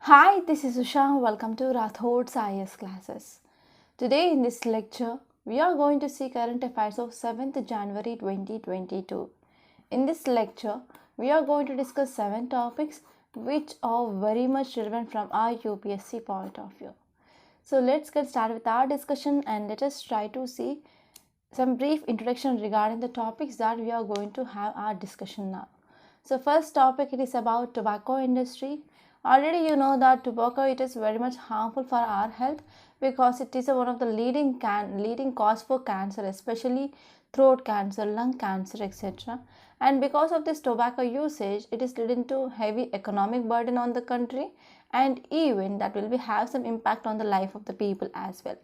Hi, this is Usha. Welcome to Rathod's IS classes. Today in this lecture, we are going to see current affairs of 7th January 2022. In this lecture, we are going to discuss 7 topics which are very much relevant from our UPSC point of view. So let's get started with our discussion and let us try to see some brief introduction regarding the topics that we are going to have our discussion now. So first topic, it is about tobacco industry. Already you know that tobacco, it is very much harmful for our health because it is one of the leading cause for cancer, especially throat cancer, lung cancer, etc. And because of this tobacco usage, it is leading to heavy economic burden on the country, and even that will have some impact on the life of the people as well.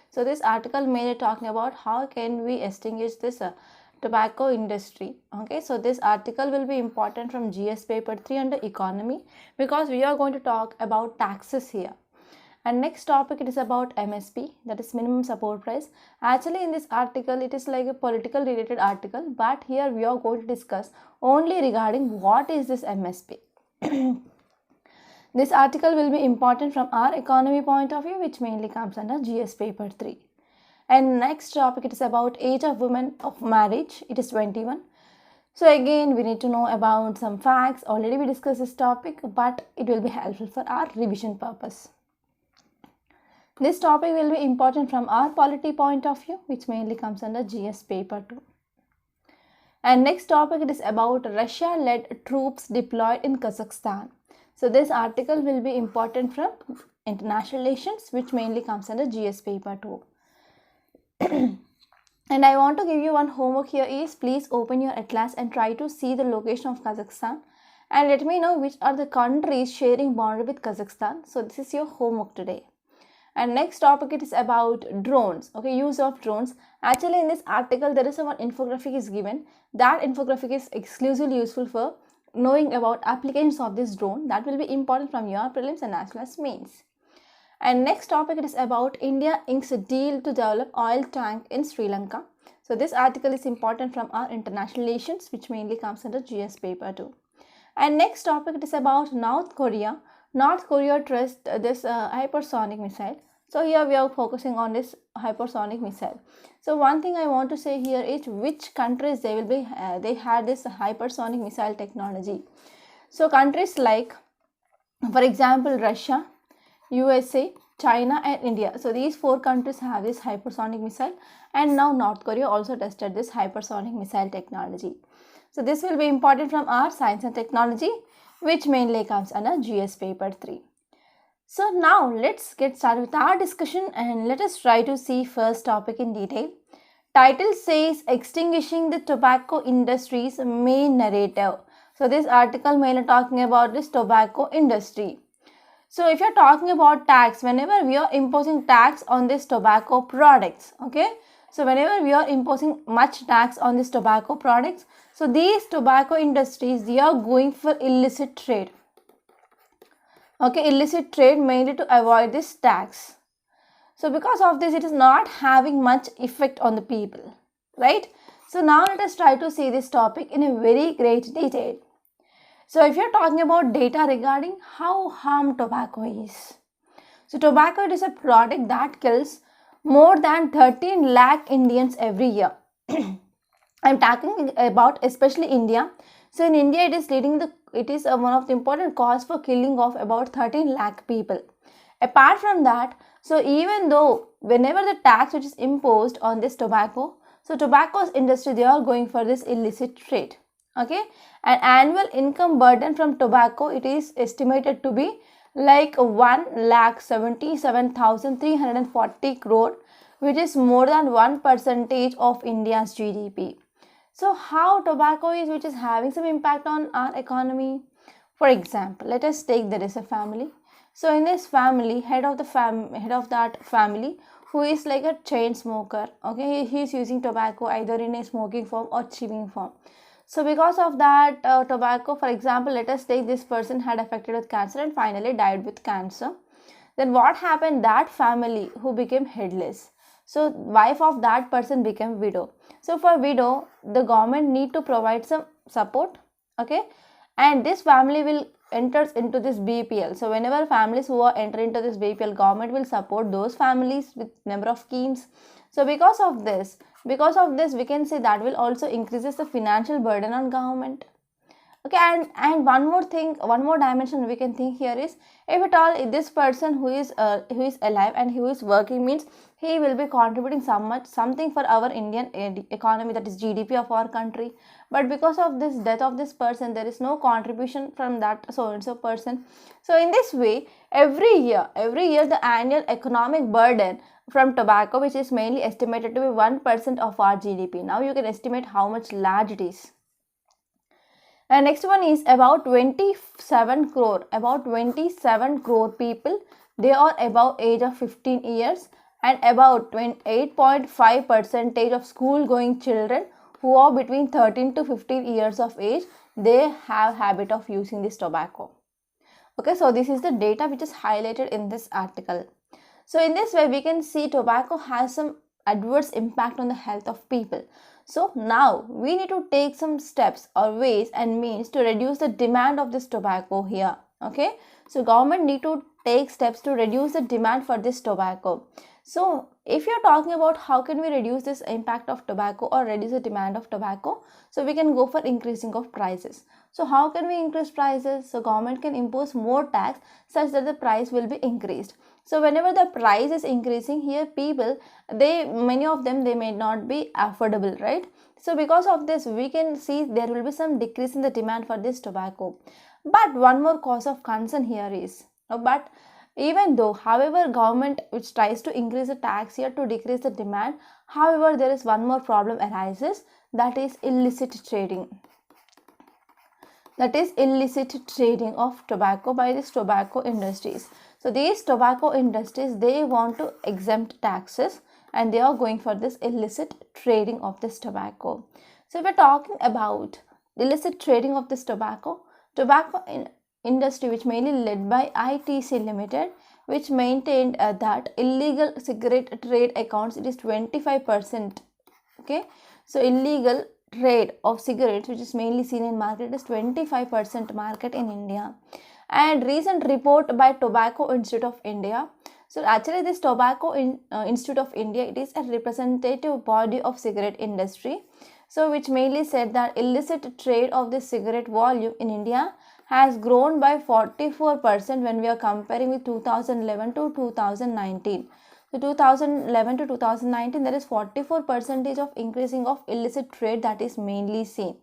So this article mainly talking about how can we extinguish this tobacco industry. Okay, so this article will be important from GS paper 3 under economy because we are going to talk about taxes here. And next topic, it is about MSP, that is minimum support price. Actually in this article it is like a political related article, but here we are going to discuss only regarding what is this MSP. This article will be important from our economy point of view, which mainly comes under GS paper 3. And next topic, it is about age of women of marriage. It is 21. So again, we need to know about some facts. Already we discussed this topic, but it will be helpful for our revision purpose. This topic will be important from our polity point of view, which mainly comes under GS paper 2. And next topic, it is about Russia-led troops deployed in Kazakhstan. So this article will be important from international relations, which mainly comes under GS paper 2. And I want to give you one homework here is please open your atlas and try to see the location of Kazakhstan and let me know which are the countries sharing boundary with Kazakhstan. So this is your homework today. And next topic, it is about drones. Okay, use of drones. Actually in this article there is one infographic is given. That infographic is exclusively useful for knowing about applications of this drone. That will be important from your prelims and as well as mains. And next topic, it is about India inks a deal to develop oil tank in Sri Lanka. So this article is important from our international relations, which mainly comes under GS paper 2. And next topic, it is about North Korea. North Korea trusts this hypersonic missile. So here we are focusing on this hypersonic missile. So one thing I want to say here is which countries they had this hypersonic missile technology. So countries like, for example, Russia, USA, China and India. So these 4 countries have this hypersonic missile, and now North Korea also tested this hypersonic missile technology. So this will be important from our science and technology, which mainly comes under GS paper 3. So now let's get started with our discussion and let us try to see first topic in detail. Title says extinguishing the tobacco industry's main narrative. So this article mainly talking about this tobacco industry. So if you're talking about tax, whenever we are imposing tax on this tobacco products, okay. So whenever we are imposing much tax on this tobacco products, so these tobacco industries, they are going for illicit trade. Okay, illicit trade mainly to avoid this tax. So because of this, it is not having much effect on the people, right? So now let us try to see this topic in a very great detail. So if you're talking about data regarding how harm tobacco is. So tobacco, it is a product that kills more than 13 lakh Indians every year. I'm talking about especially India. So in India, it is one of the important cause for killing of about 13 lakh people. Apart from that, so even though whenever the tax which is imposed on this tobacco, so tobacco industry, they are going for this illicit trade. Okay, and annual income burden from tobacco, it is estimated to be like 1,77,340 crore, which is more than 1% of India's GDP. So how tobacco is which is having some impact on our economy? For example, let us take there is a family. So in this family, head of that family who is like a chain smoker, okay, he is using tobacco either in a smoking form or chewing form. So because of that tobacco, for example, let us take this person had affected with cancer and finally died with cancer. Then what happened? That family who became headless. So wife of that person became widow. So for widow, the government need to provide some support, okay, and this family will enters into this BPL. So whenever families who are enter into this BPL, government will support those families with number of schemes. So because of this, we can say that will also increases the financial burden on government. Okay, and one more thing, one more dimension we can think here is, if at all if this person who is alive and who is working, means he will be contributing something for our Indian economy, that is GDP of our country. But because of this death of this person, there is no contribution from that so and so person. So in this way, every year the annual economic burden from tobacco, which is mainly estimated to be 1% of our GDP. Now you can estimate how much large it is. And next one is about 27 crore people. They are above age of 15 years, and about 8.5% of school going children who are between 13 to 15 years of age, they have habit of using this tobacco. Okay, so this is the data which is highlighted in this article. So in this way, we can see tobacco has some adverse impact on the health of people. So now we need to take some steps or ways and means to reduce the demand of this tobacco here. Okay, so government need to take steps to reduce the demand for this tobacco. So if you're talking about how can we reduce this impact of tobacco or reduce the demand of tobacco, so we can go for increasing of prices. So how can we increase prices? So government can impose more tax such that the price will be increased. So whenever the price is increasing here, people, many of them, they may not be affordable, right? So because of this, we can see there will be some decrease in the demand for this tobacco. But one more cause of concern here is, but even though, however, government which tries to increase the tax here to decrease the demand, however, there is one more problem arises, that is illicit trading. That is illicit trading of tobacco by these tobacco industries. So these tobacco industries, they want to exempt taxes and they are going for this illicit trading of this tobacco. So if we're talking about illicit trading of this tobacco industry, which mainly led by ITC Limited, which maintained that illegal cigarette trade accounts, it is 25%. Okay, so illegal trade of cigarettes, which is mainly seen in market, is 25% market in India. And recent report by Tobacco Institute of India. So actually this Tobacco Institute of India, it is a representative body of cigarette industry. So which mainly said that illicit trade of the cigarette volume in India has grown by 44% when we are comparing with 2011 to 2019. So 2011 to 2019, there is 44% of increasing of illicit trade that is mainly seen,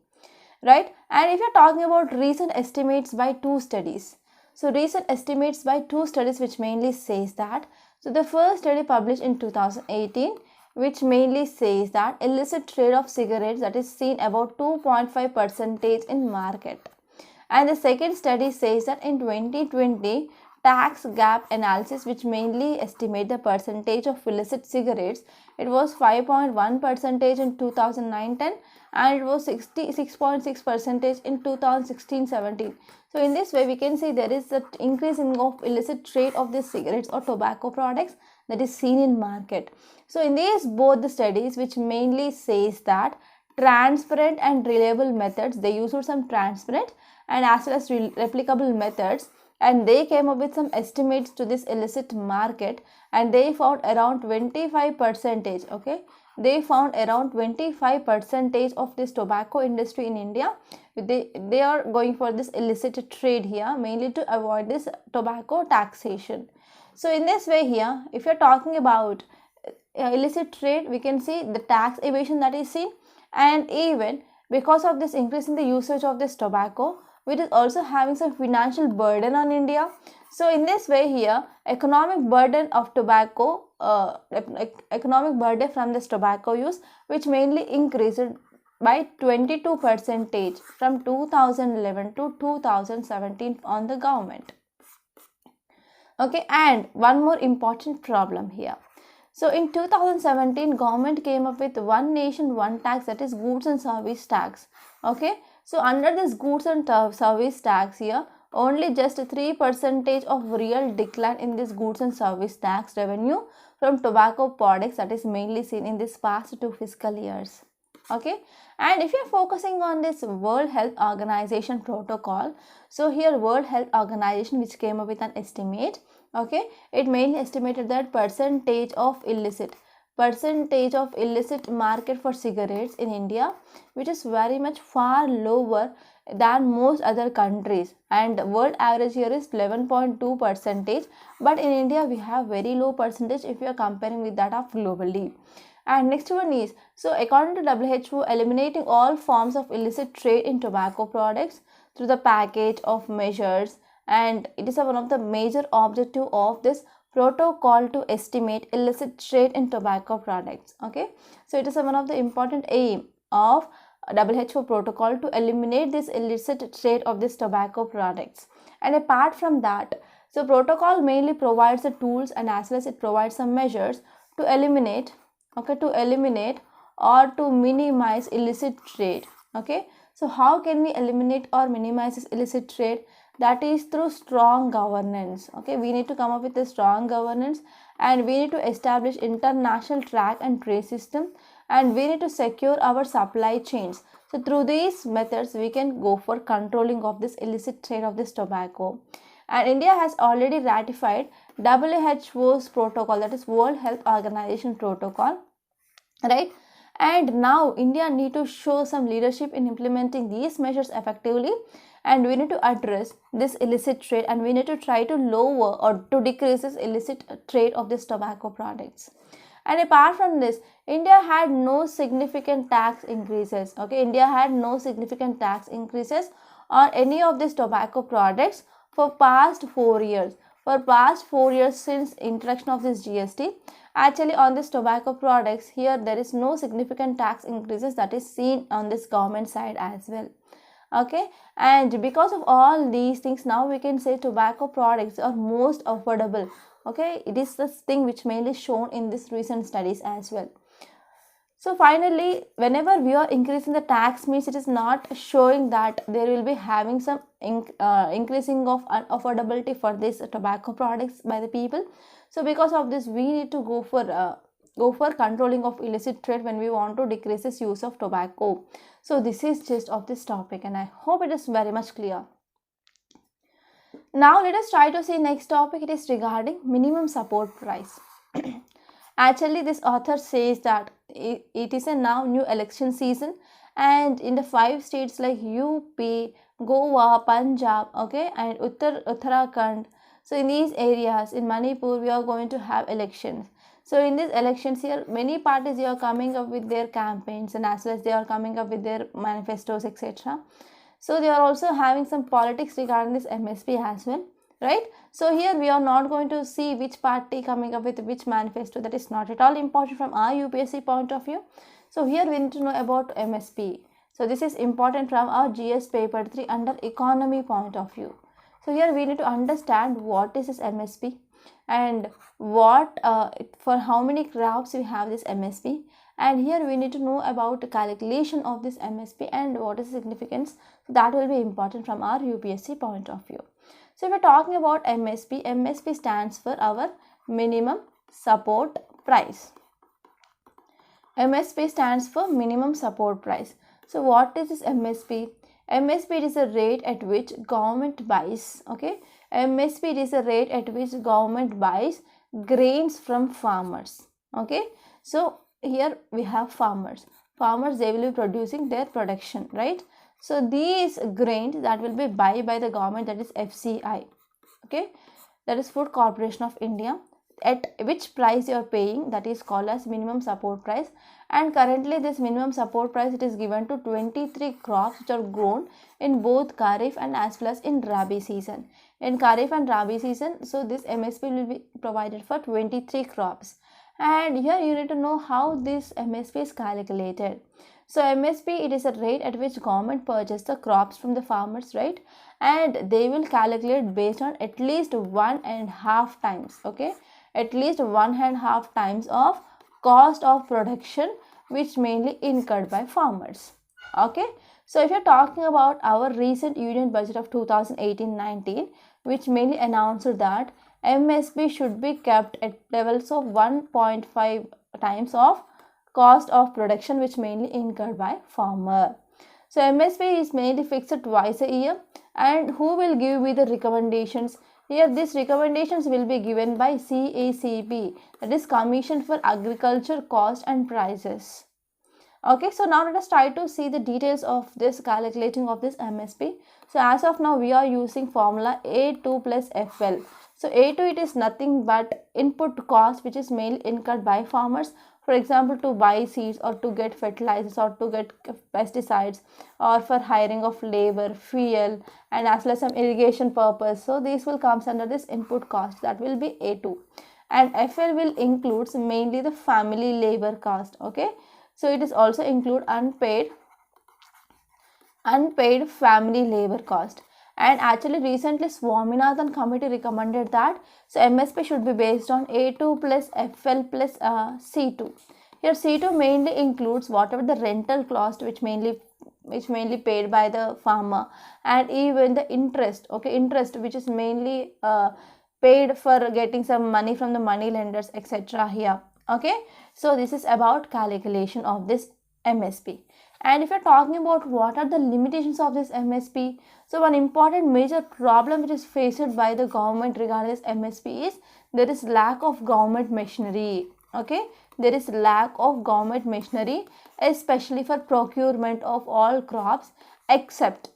right? And if you're talking about recent estimates by two studies, so recent estimates by two studies which mainly says that, so the first study published in 2018, which mainly says that illicit trade of cigarettes that is seen about 2.5% in market. And the second study says that in 2020, tax gap analysis, which mainly estimate the percentage of illicit cigarettes, it was 5.1% in 2009-10 and it was 66.6% in 2016-17. So in this way, we can say there is an increasing of illicit trade of these cigarettes or tobacco products that is seen in market. So in these both the studies, which mainly says that transparent and reliable methods, they used some transparent and as well as replicable methods, and they came up with some estimates to this illicit market, and they found around 25%. Okay, they found around 25% of this tobacco industry in India. They are going for this illicit trade here, mainly to avoid this tobacco taxation. So in this way here, if you're talking about illicit trade, we can see the tax evasion that is seen, and even because of this increase in the usage of this tobacco, which is also having some financial burden on India. So in this way here, economic burden of tobacco, economic burden from this tobacco use, which mainly increased by 22% from 2011 to 2017 on the government. Okay, and one more important problem here. So in 2017, government came up with one nation, one tax, that is goods and service tax. Okay, so under this goods and service tax here, only just 3% of real decline in this goods and service tax revenue from tobacco products that is mainly seen in this past 2 fiscal years. Okay, and if you're focusing on this World Health Organization protocol, so here World Health Organization which came up with an estimate, okay, it mainly estimated that percentage of illicit market for cigarettes in India, which is very much far lower than most other countries, and world average here is 11.2 percentage, but in India we have very low percentage if you are comparing with that of globally. And next one is, so according to WHO, eliminating all forms of illicit trade in tobacco products through the package of measures, and it is one of the major objective of this protocol to estimate illicit trade in tobacco products. Okay, so it is one of the important aim of WHO protocol to eliminate this illicit trade of these tobacco products. And apart from that, so protocol mainly provides the tools and as well as it provides some measures to eliminate, okay, to eliminate or to minimize illicit trade. Okay, so how can we eliminate or minimize this illicit trade? That is through strong governance. Okay, we need to come up with a strong governance, and we need to establish international track and trace system, and we need to secure our supply chains. So through these methods we can go for controlling of this illicit trade of this tobacco. And India has already ratified WHO's protocol, that is World Health Organization protocol, right? And now India need to show some leadership in implementing these measures effectively, and we need to address this illicit trade, and we need to try to lower or to decrease this illicit trade of these tobacco products. And apart from this, India had no significant tax increases. Okay, India had no significant tax increases on any of these tobacco products for past 4 years. For past 4 years since introduction of this GST, actually on this tobacco products, here there is no significant tax increases that is seen on this government side as well. Okay, and because of all these things, now we can say tobacco products are most affordable. Okay, it is this thing which mainly shown in this recent studies as well. So finally, whenever we are increasing the tax, means it is not showing that there will be having some increasing of unaffordability for this tobacco products by the people. So because of this, we need to go for controlling of illicit trade when we want to decrease this use of tobacco. So this is just of this topic, and I hope it is very much clear. Now let us try to see next topic. It is regarding minimum support price. Actually, this author says that it is a now new election season, and in the 5 states like UP, Goa, Punjab, okay, and Uttarakhand. So in these areas, in Manipur, we are going to have elections. So in these elections here, many parties are coming up with their campaigns, and as well as they are coming up with their manifestos, etc. So they are also having some politics regarding this MSP as well, right? So here we are not going to see which party coming up with which manifesto. That is not at all important from our UPSC point of view. So here we need to know about MSP. So this is important from our GS paper 3 under economy point of view. So here we need to understand what is this MSP, and what for how many crops we have this MSP, and here we need to know about the calculation of this MSP and what is the significance. So that will be important from our UPSC point of view. So if we're talking about MSP, MSP stands for our minimum support price. MSP stands for minimum support price. So what is this MSP? MSP is a rate at which government buys, okay, MSP is a rate at which government buys grains from farmers. Okay, so here we have farmers, they will be producing their production, right? So these grains that will be buy by the government, that is FCI, okay, that is Food Corporation of India, at which price you are paying, that is called as minimum support price. And currently this minimum support price, it is given to 23 crops which are grown in both Kharif and as well as in Rabi season. In Kharif and Rabi season, so this MSP will be provided for 23 crops. And here you need to know how this MSP is calculated. So MSP, it is a rate at which government purchases the crops from the farmers, right? And they will calculate based on at least 1.5 times, okay, at least 1.5 times of cost of production which mainly incurred by farmers. Okay, so if you're talking about our recent union budget of 2018-19, which mainly announced that MSP should be kept at levels of 1.5 times of cost of production which mainly incurred by farmer. So MSP is mainly fixed twice a year, and who will give me the recommendations? Here these recommendations will be given by CACP, that is Commission for Agriculture Cost and Prices. Okay, so now let us try to see the details of this calculating of this MSP. So as of now we are using formula A2 plus FL. So A2, it is nothing but input cost which is mainly incurred by farmers, for example to buy seeds or to get fertilizers or to get pesticides or for hiring of labor, fuel, and as well as some irrigation purpose. So these will come under this input cost, that will be A2. And FL will includes mainly the family labor cost. Okay, so it is also include unpaid family labor cost. And actually recently Swaminathan committee recommended that so MSP should be based on A2 plus FL plus C2. Here C2 mainly includes whatever the rental cost which mainly paid by the farmer, and even the interest. Okay, interest which is mainly paid for getting some money from the money lenders, etc. here. Okay, so this is about calculation of this MSP. And if you're talking about what are the limitations of this MSP, so one important major problem which is faced by the government regarding this MSP is there is lack of government machinery. Okay, there is lack of government machinery, especially for procurement of all crops except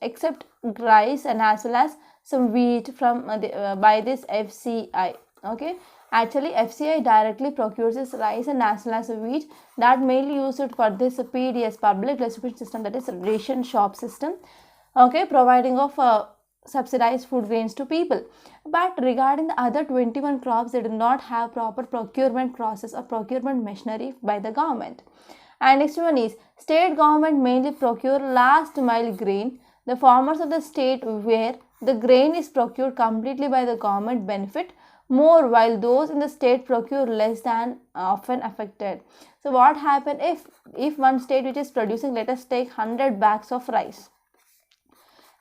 rice and as well as some wheat from by this FCI. Okay, actually FCI directly procures this rice and as well as wheat, that mainly used for this PDS, public distribution system, that is ration shop system. Okay, providing of subsidized food grains to people. But regarding the other 21 crops, they do not have proper procurement process or procurement machinery by the government. And next one is state government mainly procure last mile grain. The farmers of the state where the grain is procured completely by the government benefit more, while those in the state procure less than often affected. So what happen if one state which is producing, let us take 100 bags of rice,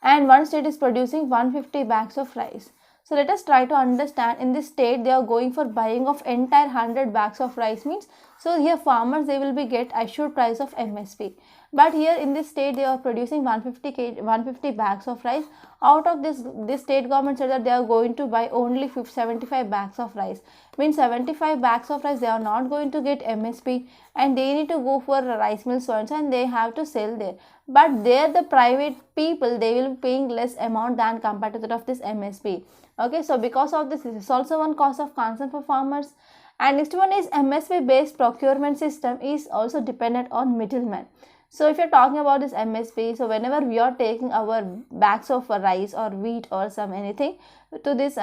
and one state is producing 150 bags of rice. So let us try to understand, in this state they are going for buying of entire 100 bags of rice means, so here farmers they will be get assured price of MSP. But here in this state they are producing 150 bags of rice. Out of this state government said that they are going to buy only 75 bags of rice. Means 75 bags of rice they are not going to get MSP, and they need to go for a rice mill so and they have to sell there. But there the private people they will be paying less amount than compared to that of this MSP. Okay, so because of this is also one cause of concern for farmers. And next one is MSP based procurement system is also dependent on middlemen. So if you're talking about this MSP, so whenever we are taking our bags of rice or wheat or some anything to this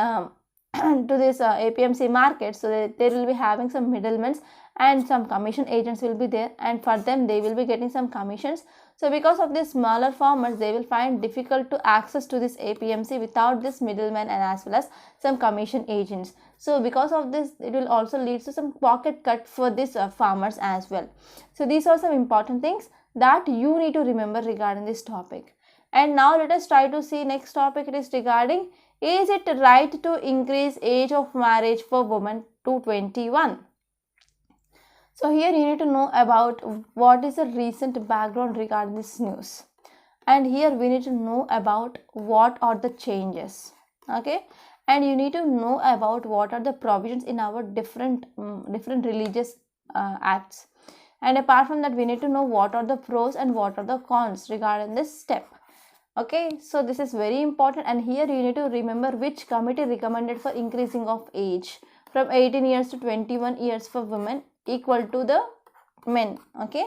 APMC market, so they will be having some middlemen and some commission agents will be there, and for them they will be getting some commissions. So because of this, smaller farmers they will find difficult to access to this APMC without this middleman and as well as some commission agents. So because of this, it will also lead to some pocket cut for these farmers as well. So these are some important things that you need to remember regarding this topic. And now let us try to see next topic. It is regarding, is it right to increase age of marriage for women to 21? So here you need to know about what is the recent background regarding this news. And here we need to know about what are the changes. Okay, and you need to know about what are the provisions in our different religious acts. And apart from that, we need to know what are the pros and what are the cons regarding this step. Okay, so this is very important, and here you need to remember which committee recommended for increasing of age from 18 years to 21 years for women equal to the men. Okay,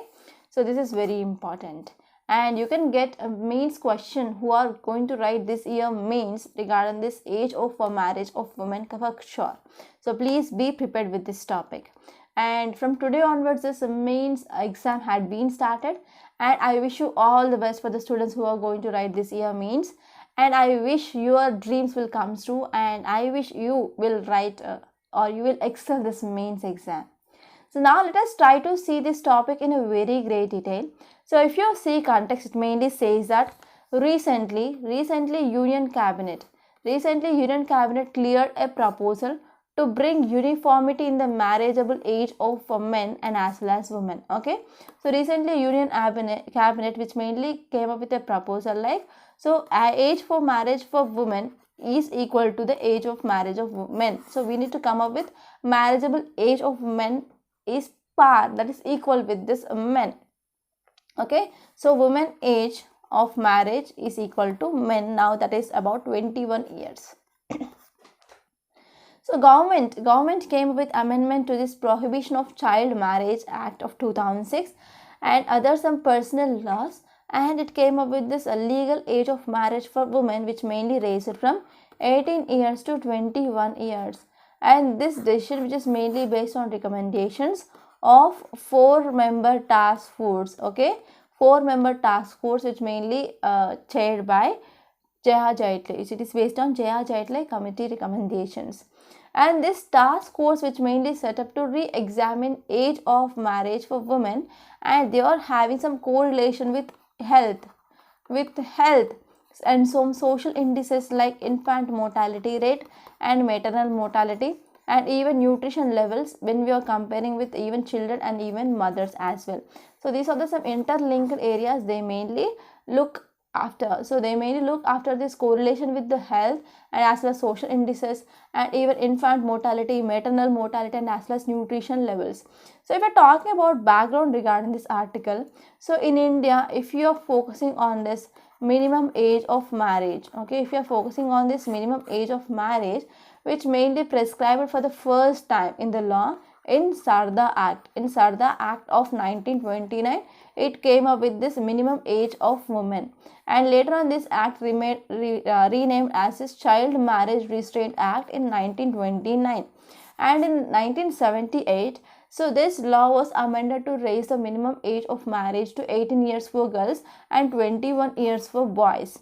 so this is very important, and you can get a mains question who are going to write this year mains regarding this age of for marriage of women for sure. So please be prepared with this topic. And from today onwards, this mains exam had been started, and I wish you all the best for the students who are going to write this year mains, and I wish your dreams will come true, and I wish you will write or you will excel this mains exam. So now let us try to see this topic in a very great detail. So if you see context, it mainly says that recently Union Cabinet cleared a proposal to bring uniformity in the marriageable age of men and as well as women. Okay, so recently Union Cabinet which mainly came up with a proposal like, so age for marriage for women is equal to the age of marriage of men. So we need to come up with marriageable age of men is par, that is equal with this men. Okay, so women age of marriage is equal to men now, that is about 21 years. So government came up with amendment to this Prohibition of Child Marriage Act of 2006 and other some personal laws, and it came up with this legal age of marriage for women which mainly raised from 18 years to 21 years. And this decision, which is mainly based on recommendations of 4-member task force. Okay, 4-member task force which mainly chaired by Jaya Jaitley. It is based on Jaya Jaitley committee recommendations. And this task force which mainly set up to re-examine age of marriage for women, and they are having some correlation with health and some social indices like infant mortality rate and maternal mortality and even nutrition levels when we are comparing with even children and even mothers as well. So these are the some interlinked areas they mainly look after. So they mainly look after this correlation with the health and as well as social indices and even infant mortality, maternal mortality and as well as nutrition levels. So if we're talking about background regarding this article, so in India, if you are focusing on this minimum age of marriage, okay, if you are focusing on this minimum age of marriage which mainly prescribed for the first time in the law in Sarda Act. In Sarda Act of 1929, it came up with this minimum age of women, and later on this act renamed as this Child Marriage Restraint Act in 1929. And in 1978, so this law was amended to raise the minimum age of marriage to 18 years for girls and 21 years for boys.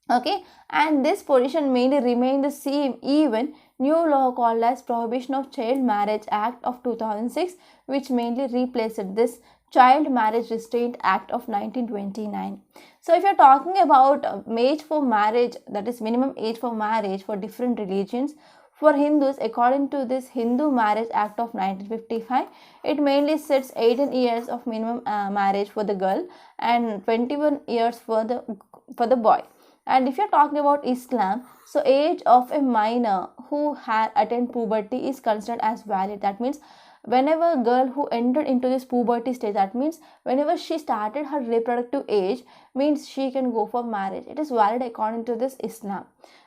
Okay, and this position mainly remained the same even new law called as Prohibition of Child Marriage Act of 2006, which mainly replaced this Child Marriage Restraint Act of 1929. So if you're talking about age for marriage, that is minimum age for marriage for different religions, for Hindus, according to this Hindu Marriage Act of 1955, it mainly sets 18 years of minimum marriage for the girl and 21 years for the boy. And if you're talking about Islam, so age of a minor who had attained puberty is considered as valid. That means whenever a girl who entered into this puberty stage, that means whenever she started her reproductive age, means she can go for marriage. It is valid according to this Islam.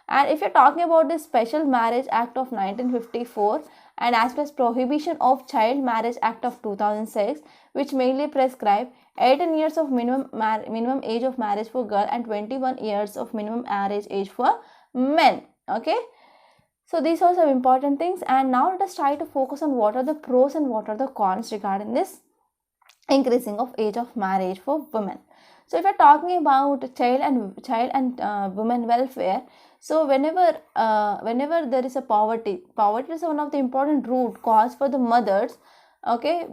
And if you're talking about this Special Marriage Act of 1954 and as well as Prohibition of Child Marriage Act of 2006, which mainly prescribe 18 years of minimum age of marriage for girl and 21 years of minimum marriage age for men. Okay, so these are some important things, and now let us try to focus on what are the pros and what are the cons regarding this increasing of age of marriage for women. So if you're talking about child and women welfare, so whenever there is a poverty is one of the important root cause for the mothers, okay,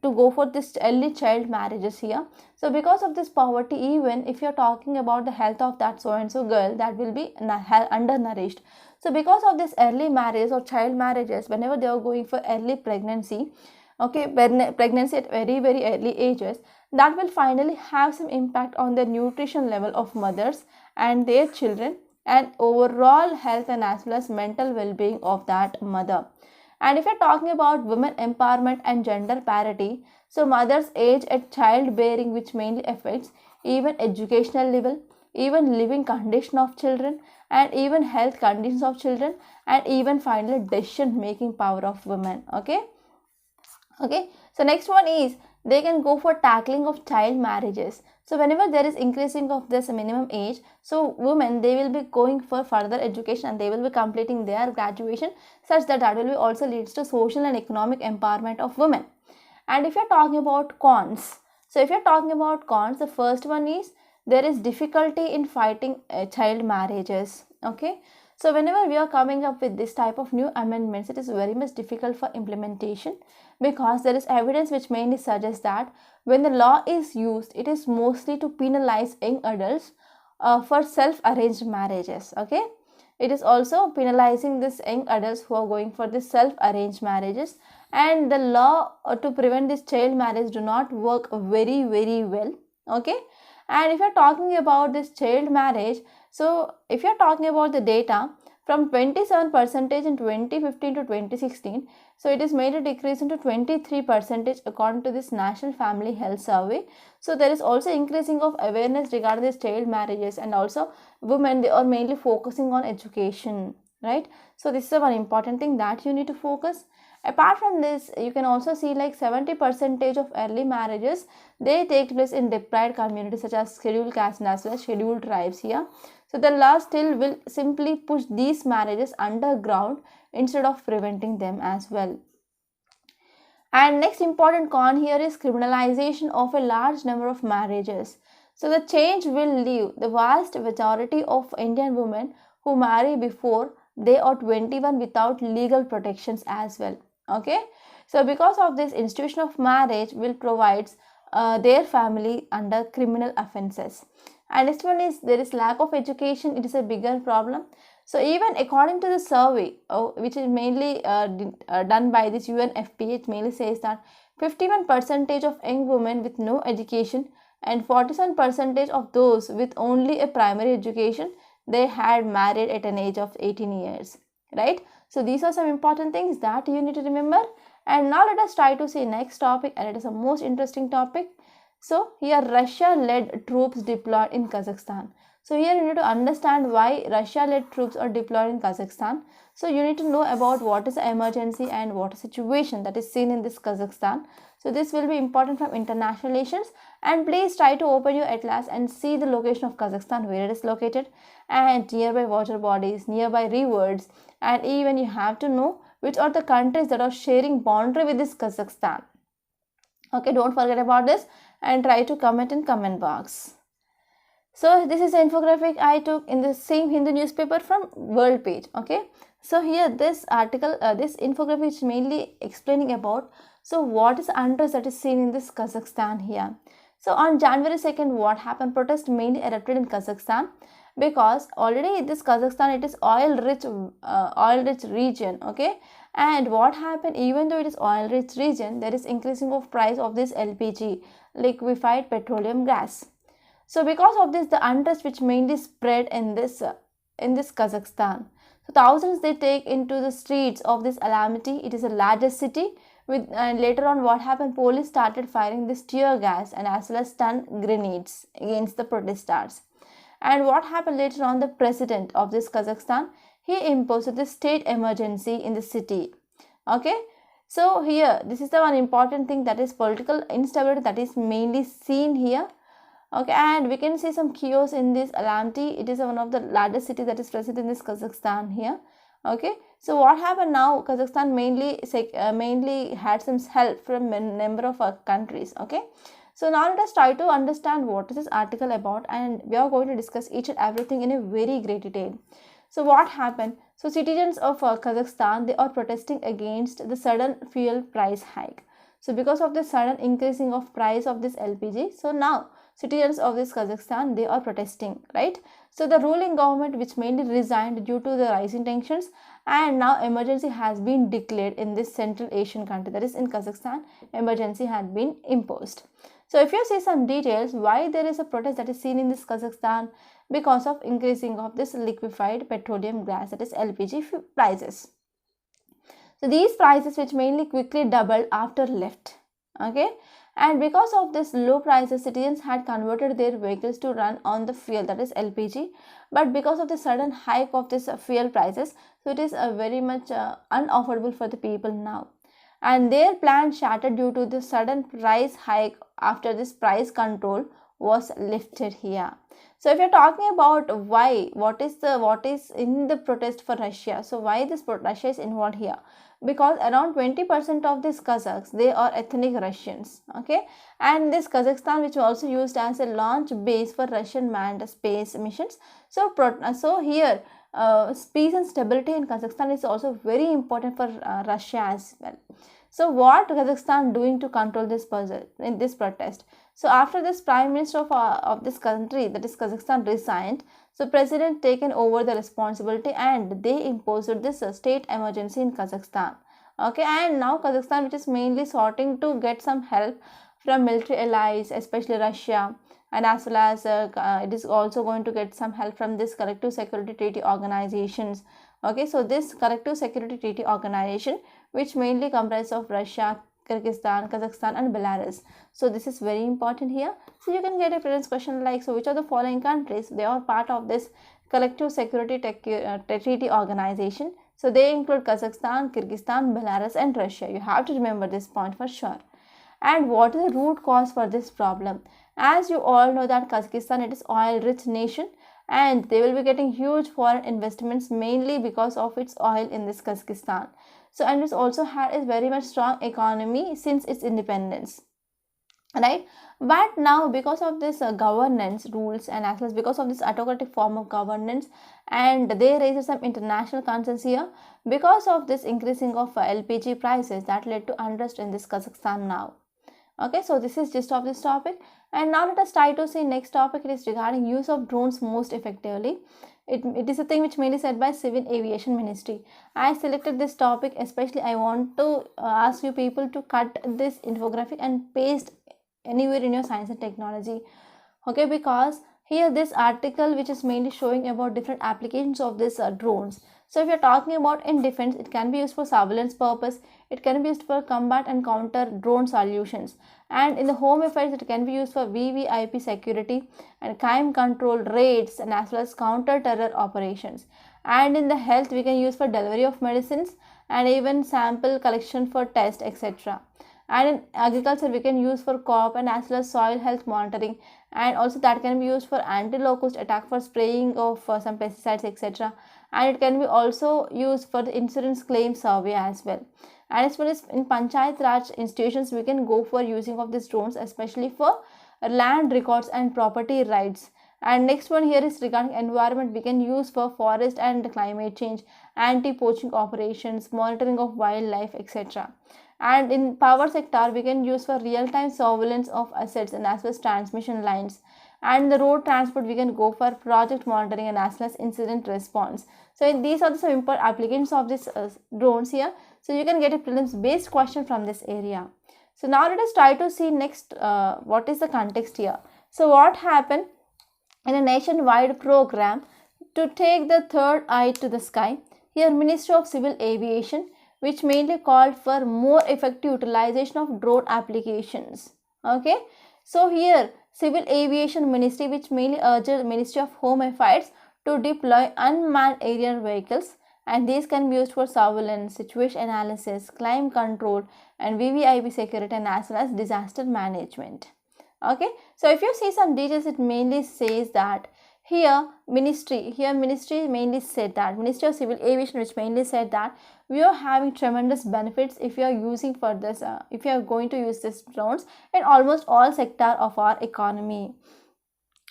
to go for this early child marriages here. So because of this poverty, even if you're talking about the health of that so and so girl, that will be undernourished. So because of this early marriage or child marriages, whenever they are going for early pregnancy, okay, pregnancy at very early ages, that will finally have some impact on the nutrition level of mothers and their children and overall health and as well as mental well-being of that mother. And if you're talking about women empowerment and gender parity, so mothers age at childbearing, which mainly affects even educational level, even living condition of children, and even health conditions of children, and even finally decision making power of women. Okay, so next one is they can go for tackling of child marriages. So whenever there is increasing of this minimum age, so women, they will be going for further education and they will be completing their graduation, such that will be also leads to social and economic empowerment of women. And if you're talking about cons, so if you're talking about cons, the first one is there is difficulty in fighting child marriages. Okay, so whenever we are coming up with this type of new amendments, it is very much difficult for implementation, because there is evidence which mainly suggests that when the law is used, it is mostly to penalize young adults for self-arranged marriages. Okay, It is also penalizing these young adults who are going for the self-arranged marriages, and the law to prevent this child marriage do not work very well. Okay, and if you're talking about this child marriage, so if you're talking about the data from 27% in 2015 to 2016, so it is made a decrease into 23% according to this National Family Health Survey. So there is also increasing of awareness regarding these child marriages, and also women, they are mainly focusing on education, right? So this is one important thing that you need to focus. Apart from this, you can also see like 70% of early marriages, they take place in deprived communities such as scheduled castes and as well as scheduled tribes here. So the law still will simply push these marriages underground instead of preventing them as well. And next important con here is criminalization of a large number of marriages. So the change will leave the vast majority of Indian women who marry before they are 21 without legal protections as well. Okay, so because of this, institution of marriage will provide their family under criminal offenses. And next one is there is lack of education. It is a bigger problem. So even according to the survey, which is mainly done by this UNFPA, it mainly says that 51% of young women with no education and 47% of those with only a primary education, they had married at an age of 18 years, right? So these are some important things that you need to remember. And now let us try to see next topic, and it is the most interesting topic. So here Russia-led troops deployed in Kazakhstan. So here you need to understand why Russia-led troops are deployed in Kazakhstan. So you need to know about what is the emergency and what is the situation that is seen in this Kazakhstan. So this will be important from international relations. And please try to open your atlas and see the location of Kazakhstan, where it is located, and nearby water bodies, nearby rivers, and even you have to know which are the countries that are sharing boundary with this Kazakhstan. Okay, don't forget about this and try to comment in comment box. So this is the infographic I took in the same Hindu newspaper from World Page. Okay, so here this article, this infographic is mainly explaining about so what is the unrest that is seen in this Kazakhstan here. So on January 2nd, what happened? Protest mainly erupted in Kazakhstan because already this Kazakhstan, it is oil rich region. Okay, and what happened, even though it is oil rich region, there is increasing of price of this LPG, liquefied petroleum gas. So because of this, the unrest which mainly spread in this Kazakhstan. So thousands they take into the streets of this Almaty. It is the largest city with, and later on what happened, police started firing this tear gas and as well as stun grenades against the protesters. And what happened later on, the president of this Kazakhstan, he imposed the state emergency in the city. Okay, so here this is the one important thing, that is political instability that is mainly seen here. Okay, and we can see some chaos in this Almaty. It is one of the largest city that is present in this Kazakhstan here. Okay, so what happened now, Kazakhstan mainly had some help from a number of countries. Okay, so now let us try to understand what is this article about, and we are going to discuss each and everything in a very great detail. So what happened? So citizens of Kazakhstan, they are protesting against the sudden fuel price hike. So because of the sudden increasing of price of this LPG, so now citizens of this Kazakhstan, they are protesting, right? So the ruling government, which mainly resigned due to the rising tensions, and now emergency has been declared in this Central Asian country, that is in Kazakhstan, emergency had been imposed. So if you see some details, why there is a protest that is seen in this Kazakhstan, because of increasing of this liquefied petroleum gas, that is LPG prices. So these prices which mainly quickly doubled after lift. Okay, and because of this low prices, citizens had converted their vehicles to run on the fuel, that is LPG. But because of the sudden hike of this fuel prices, so it is very much unaffordable for the people now. And their plan shattered due to the sudden price hike after this price control was lifted here. So if you're talking about why, what is in the protest for Russia, so why this Russia is involved here? Because around 20% of these Kazakhs, they are ethnic Russians. Okay, and this Kazakhstan, which was also used as a launch base for Russian manned space missions. So here peace and stability in Kazakhstan is also very important for Russia as well. So what Kazakhstan doing to control this protest? So after this prime minister of this country, that is Kazakhstan, resigned, so president taken over the responsibility and they imposed this state emergency in Kazakhstan. Okay, and now Kazakhstan, which is mainly sorting to get some help from military allies, especially Russia, and as well as it is also going to get some help from this collective security treaty organizations. Okay, so this collective security treaty organization, which mainly comprises of Russia, Kyrgyzstan, Kazakhstan and Belarus. So this is very important here. So you can get a previous question like, so which of the following countries, they are part of this collective security treaty organization? So they include Kazakhstan, Kyrgyzstan, Belarus and Russia. You have to remember this point for sure. And what is the root cause for this problem? As you all know that Kazakhstan, it is oil rich nation and they will be getting huge foreign investments mainly because of its oil in this Kazakhstan. So and it's also had a very much strong economy since its independence, right? But now because of this governance rules and as well as because of this autocratic form of governance, and they raised some international concerns here because of this increasing of LPG prices that led to unrest in this Kazakhstan now. Okay, so this is gist of this topic, and now let us try to see next topic. It is regarding use of drones most effectively. It is a thing which mainly said by Civil Aviation Ministry. I selected this topic especially. I want to ask you people to cut this infographic and paste anywhere in your science and technology. Okay, because here this article which is mainly showing about different applications of this drones. So if you're talking about in defense, it can be used for surveillance purpose, it can be used for combat and counter drone solutions, and in the home affairs it can be used for VVIP security and crime control, raids and as well as counter terror operations. And in the health we can use for delivery of medicines and even sample collection for test, etc. And in agriculture we can use for crop and as well as soil health monitoring, and also that can be used for anti-locust attack for spraying of some pesticides, etc. And it can be also used for the insurance claim survey as well. And as well as in Panchayat Raj institutions we can go for using of these drones especially for land records and property rights. And next one here is regarding environment, we can use for forest and climate change, anti-poaching operations, monitoring of wildlife, etc. And in power sector we can use for real-time surveillance of assets and as well as transmission lines. And the road transport we can go for project monitoring and as well as incident response. So these are some important applications of this drones here. So you can get a prelims based question from this area. So now let us try to see next what is the context here. So what happened in a nationwide program to take the third eye to the sky? Here Ministry of Civil Aviation, which mainly called for more effective utilization of drone applications. Okay, so here Civil Aviation Ministry, which mainly urged Ministry of Home Affairs to deploy unmanned aerial vehicles, and these can be used for surveillance, situation analysis, crime control and VVIP security and as well as disaster management. Okay, so if you see some details, it mainly says that here ministry mainly said that Ministry of Civil Aviation, which mainly said that we are having tremendous benefits if you are using for this if you are going to use these drones in almost all sector of our economy.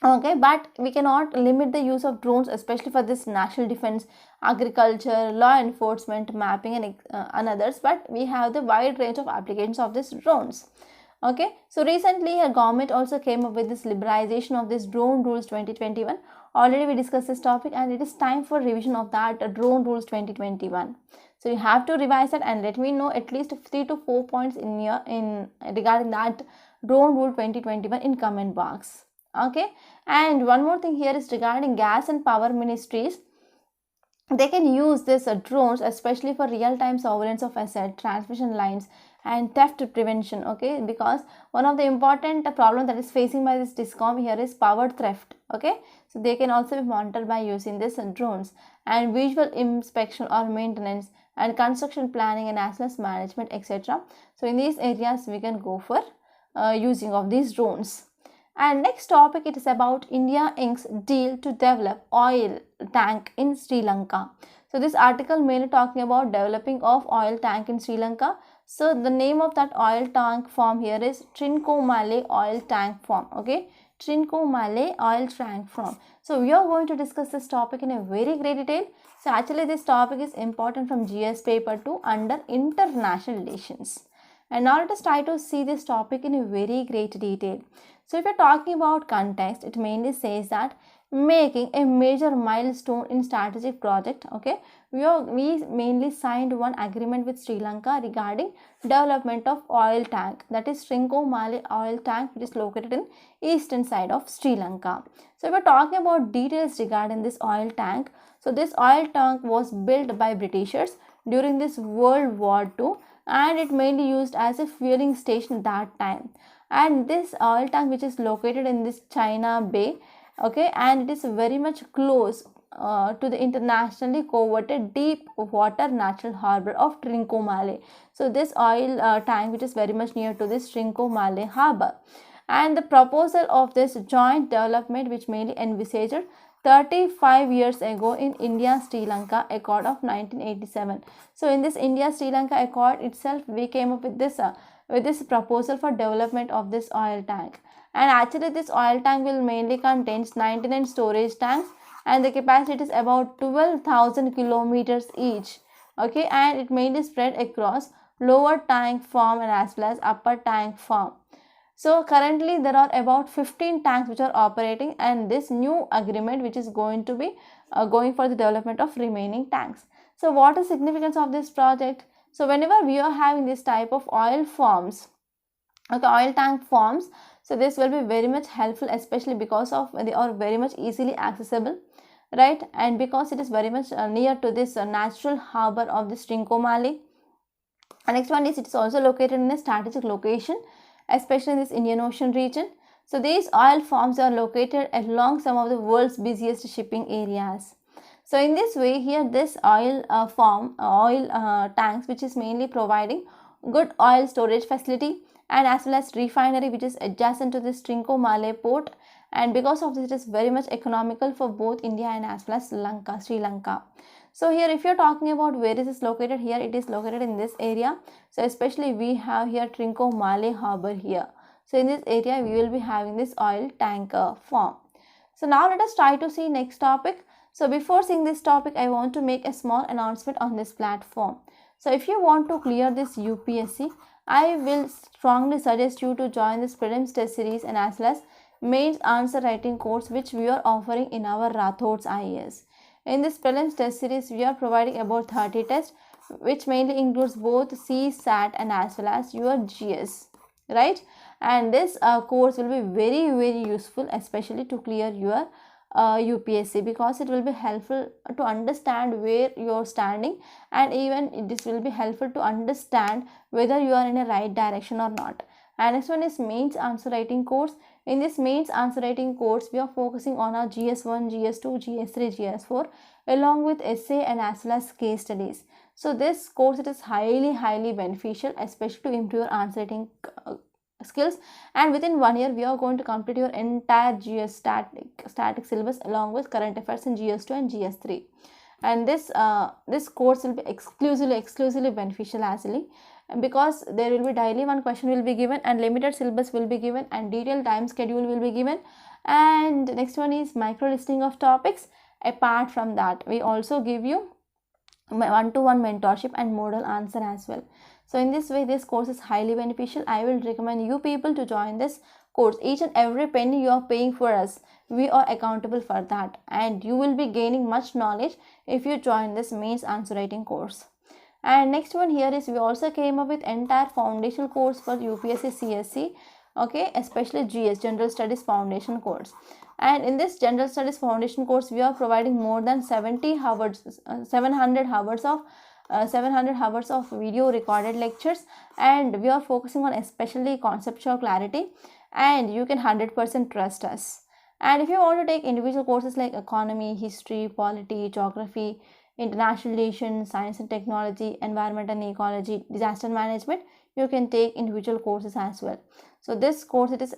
Okay, but we cannot limit the use of drones especially for this national defense, agriculture, law enforcement, mapping and others, but we have the wide range of applications of these drones. Okay, so recently a government also came up with this liberalization of this drone rules 2021. Already we discussed this topic and it is time for revision of that drone rules 2021. So you have to revise that and let me know at least 3 to 4 points in regarding that drone rule 2021 in comment box. Okay, and one more thing here is regarding gas and power ministries. They can use this drones especially for real-time surveillance of asset, transmission lines and theft prevention. Okay, because one of the important problem that is facing by this DISCOM here is power theft. Okay, so they can also be monitored by using this drones, and visual inspection or maintenance and construction planning and as well as management, etc. So in these areas we can go for using of these drones. And next topic, it is about India Inc.'s deal to develop oil tank in Sri Lanka. So this article mainly talking about developing of oil tank in Sri Lanka. So the name of that oil tank farm here is Trincomalee Oil Tank Farm. Okay, Trincomalee Oil Tank Farm. So we are going to discuss this topic in a very great detail. So actually this topic is important from GS paper 2 under international relations. And now let us try to see this topic in a very great detail. So if you're talking about context, it mainly says that making a major milestone in strategic project. Okay, we mainly signed one agreement with Sri Lanka regarding development of oil tank, that is Trincomalee oil tank, which is located in eastern side of Sri Lanka. So we're talking about details regarding this oil tank. So this oil tank was built by Britishers during this World War II, and it mainly used as a fueling station that time. And this oil tank, which is located in this China Bay, okay, and it is very much close to the internationally coveted deep water natural harbor of Trincomalee. So this oil tank, which is very much near to this Trincomalee harbor, and the proposal of this joint development, which mainly envisaged 35 years ago in India-Sri Lanka Accord of 1987. So in this India-Sri Lanka Accord itself, we came up with this proposal for development of this oil tank. And actually this oil tank will mainly contains 99 storage tanks, and the capacity is about 12,000 kilometers each. Okay, and it mainly spread across lower tank farm and as well as upper tank farm. So currently there are about 15 tanks which are operating, and this new agreement which is going to be going for the development of remaining tanks. So what is significance of this project? So whenever we are having this type of oil farms, okay, oil tank farms, so this will be very much helpful, especially because of they are very much easily accessible, right? And because it is very much near to this natural harbor of the Trincomalee. And next one is it is also located in a strategic location, especially in this Indian Ocean region. So these oil farms are located along some of the world's busiest shipping areas. So in this way, here this oil tanks, which is mainly providing good oil storage facility, and as well as refinery which is adjacent to this Trincomalee port, and because of this it is very much economical for both India and as well as Sri Lanka. So here if you're talking about where is this located, here it is located in this area. So especially we have here Trincomalee harbor here. So in this area we will be having this oil tanker farm. So now let us try to see next topic. So before seeing this topic, I want to make a small announcement on this platform. So if you want to clear this UPSC, I will strongly suggest you to join this prelims test series and as well as mains answer writing course which we are offering in our Rathod's IAS. In this prelims test series, we are providing about 30 tests, which mainly includes both CSAT and as well as your GS, right? And this course will be very useful, especially to clear your UPSC, because it will be helpful to understand where you are standing, and even this will be helpful to understand whether you are in a right direction or not. And next one is mains answer writing course. In this mains answer writing course, we are focusing on our GS1, GS2, GS3, GS4 along with essay and as well as case studies. So this course, it is highly beneficial, especially to improve your answer writing skills, and within 1 year we are going to complete your entire GS static syllabus along with current affairs in GS2 and GS3. And this course will be exclusively beneficial actually, because there will be daily one question will be given, and limited syllabus will be given, and detailed time schedule will be given. And next one is micro listing of topics. Apart from that, we also give you one-to-one mentorship and model answer as well. So in this way, this course is highly beneficial. I will recommend you people to join this course. Each and every penny you are paying for us, we are accountable for that, and you will be gaining much knowledge if you join this mains answer writing course. And next one here is we also came up with entire foundational course for UPSC CSC, okay, especially GS, General Studies Foundation course. And in this General Studies Foundation course, we are providing more than 700 hours of video recorded lectures, and we are focusing on especially conceptual clarity, and you can 100% trust us. And if you want to take individual courses like economy, history, polity, geography, international relations, science and technology, environment and ecology, disaster management, you can take individual courses as well. So this course, it is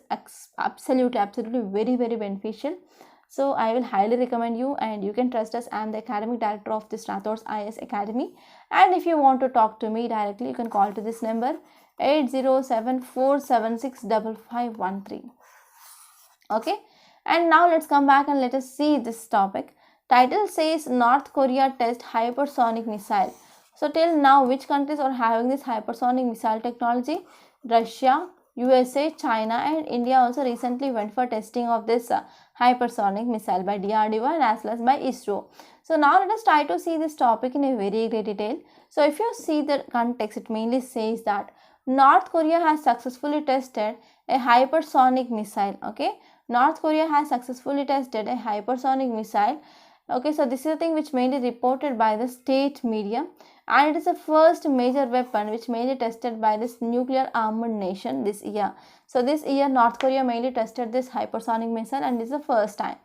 absolutely very beneficial. So I will highly recommend you, and you can trust us. I am the academic director of this Rathod's IAS Academy, and if you want to talk to me directly, you can call to this number 8074765513. Okay, and now let's come back and let us see this topic. Title says North Korea test hypersonic missile. So till now, which countries are having this hypersonic missile technology? Russia, USA, China and India also recently went for testing of this hypersonic missile by DRDO and as well as by ISRO. So now let us try to see this topic in a very great detail. So if you see the context, it mainly says that North Korea has successfully tested a hypersonic missile. Okay, North Korea has successfully tested a hypersonic missile. Okay, so this is a thing which mainly reported by the state media, and it is the first major weapon which mainly tested by this nuclear armed nation this year. So this year North Korea mainly tested this hypersonic missile, and this is the first time.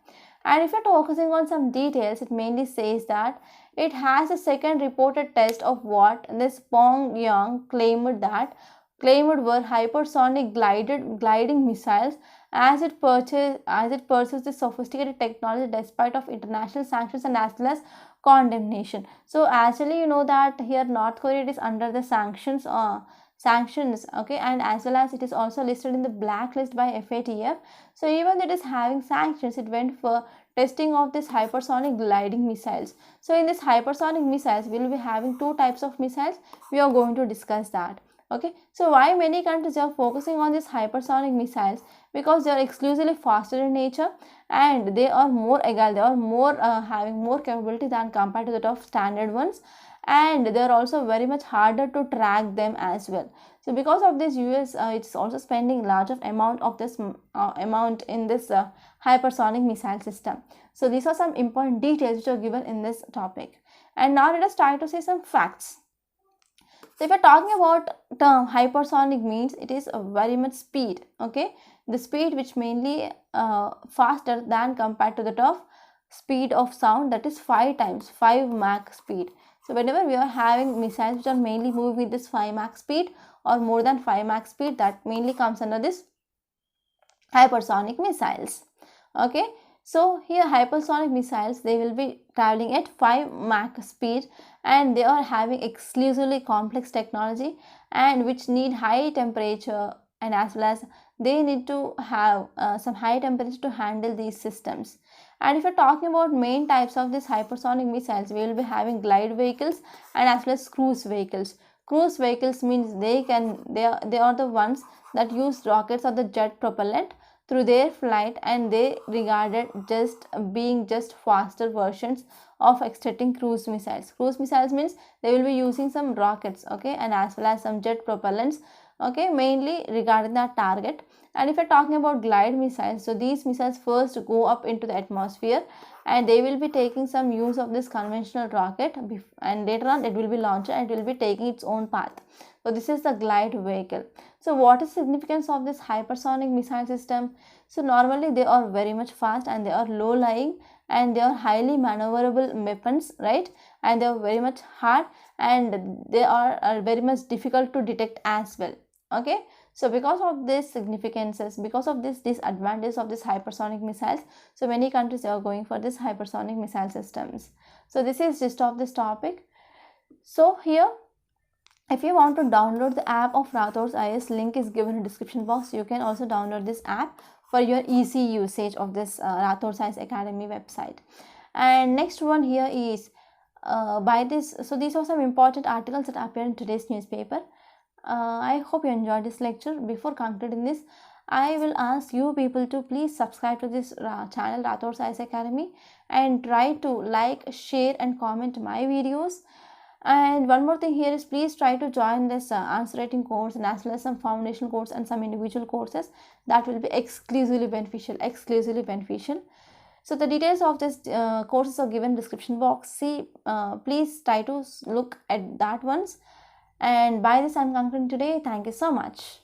And if you're focusing on some details, it mainly says that it has a second reported test of what this Pyongyang claimed were hypersonic gliding missiles as it pursues this sophisticated technology despite of international sanctions and as well as condemnation. So actually you know that here North Korea is under the sanctions, okay, and as well as it is also listed in the blacklist by FATF. So even though it is having sanctions, it went for testing of this hypersonic gliding missiles. So in this hypersonic missiles, we will be having two types of missiles. We are going to discuss that. Okay, so why many countries are focusing on these hypersonic missiles? Because they are exclusively faster in nature and they are more agile, they are more having more capability than compared to that of standard ones, and they are also very much harder to track them as well. So because of this, US it's also spending large amount of this amount in this hypersonic missile system. So these are some important details which are given in this topic. And now let us try to see some facts. So if you're talking about term hypersonic, means it is a very much speed. Okay, the speed which mainly faster than compared to that of speed of sound, that is 5 times 5 Mach speed. So whenever we are having missiles which are mainly moving with this 5 Mach speed or more than 5 Mach speed, that mainly comes under this hypersonic missiles. Okay, so here hypersonic missiles, they will be traveling at 5 Mach speed, and they are having exclusively complex technology and which need high temperature, and as well as they need to have some high temperature to handle these systems. And if you're talking about main types of these hypersonic missiles, we will be having glide vehicles and as well as cruise vehicles. Cruise vehicles means they are the ones that use rockets or the jet propellant through their flight, and they regarded just being just faster versions of extracting cruise missiles. Cruise missiles means they will be using some rockets, okay, and as well as some jet propellants, okay, mainly regarding that target. And if you're talking about glide missiles, so these missiles first go up into the atmosphere and they will be taking some use of this conventional rocket, and later on it will be launched and it will be taking its own path. So this is the glide vehicle. So what is the significance of this hypersonic missile system? So normally they are very much fast and they are low lying and they are highly maneuverable weapons, right? And they are very much hard and they are very much difficult to detect as well. Okay, so because of this significances, because of this disadvantage of this hypersonic missiles, so many countries are going for this hypersonic missile systems. So this is just of this topic. So here, if you want to download the app of Rathod's IAS, link is given in the description box. You can also download this app for your easy usage of this Rathod's IAS Academy website. And next one here is by this. So these are some important articles that appear in today's newspaper. I hope you enjoyed this lecture. Before concluding this, I will ask you people to please subscribe to this channel Rathod's IAS Academy and try to like, share and comment my videos. And one more thing here is, please try to join this answer writing course and as well as some foundational course and some individual courses that will be exclusively beneficial. So the details of this courses are given in the description box. See, please try to look at that once. And by this I'm concluding today. Thank you so much.